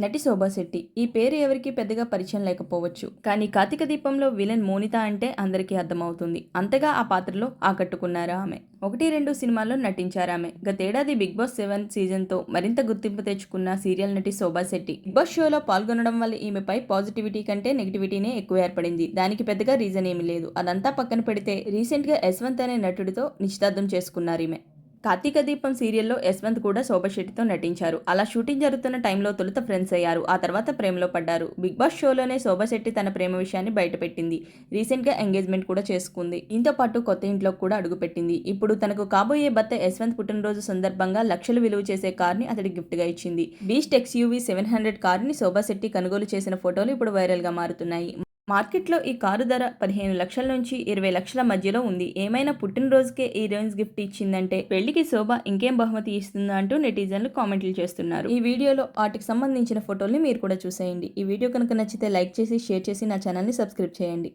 నటి శోభా శెట్టి. ఈ పేరు ఎవరికీ పెద్దగా పరిచయం లేకపోవచ్చు. కానీ 'కార్తీక దీపంలో' విలన్ మోనిత అంటే అందరికీ అర్థమవుతుంది. అంతగా ఆ పాత్రలో ఆకట్టుకున్నారు ఆమె. 1, 2 సినిమాల్లో నటించారామె. గతేడాది 'బిగ్ బాస్ 7' సీజన్తో మరింత గుర్తింపు తెచ్చుకున్న సీరియల్ నటి శోభా శెట్టి. 'బిగ్ బాస్' షోలో పాల్గొనడం వల్ల ఈమెపై పాజిటివిటీ కంటే నెగిటివిటీనే ఎక్కువ ఏర్పడింది. దానికి పెద్దగా రీజన్ ఏమీ లేదు. అదంతా పక్కన పెడితే రీసెంట్గా యశ్వంత్ అనే నటుడితో నిశ్చితార్థం చేసుకున్నారీమె. 'కార్తీక దీపం' సీరియల్లో యశ్వంత్ కూడా శోభా శెట్టితో నటించారు. అలా షూటింగ్ జరుగుతున్న టైంలో తొలుత ఫ్రెండ్స్ అయ్యారు. ఆ తర్వాత ప్రేమలో పడ్డారు. 'బిగ్ బాస్' షోలోనే శోభా శెట్టి తన ప్రేమ విషయాన్ని బయటపెట్టింది. రీసెంట్గా ఎంగేజ్మెంట్ కూడా చేసుకుంది. దీంతో పాటు కొత్త ఇంట్లోకి కూడా అడుగుపెట్టింది. ఇప్పుడు తనకు కాబోయే భర్త యశ్వంత్ పుట్టినరోజు సందర్భంగా లక్షలు విలువ చేసే కార్ని అతడికి గిఫ్ట్గా ఇచ్చింది. బీస్ట్ XUV 700 కార్ని శోభా శెట్టి కొనుగోలు చేసిన ఫోటోలు ఇప్పుడు వైరల్గా మారుతున్నాయి. మార్కెట్లో ఈ కారు ధర 15 లక్షల నుంచి 20 లక్షల మధ్యలో ఉంది. ఏమైనా పుట్టినరోజుకే ఈ రేంజ్ గిఫ్ట్ ఇచ్చిందంటే పెళ్లికి శోభ ఇంకేం బహుమతి ఇస్తుందా అంటూ నెటిజన్లు కామెంట్లు చేస్తున్నారు. ఈ వీడియోలో వాటికి సంబంధించిన ఫోటోల్ని మీరు కూడా చూసేయండి. ఈ వీడియో కనుక నచ్చితే లైక్ చేసి, షేర్ చేసి నా ఛానల్ని సబ్స్క్రైబ్ చేయండి.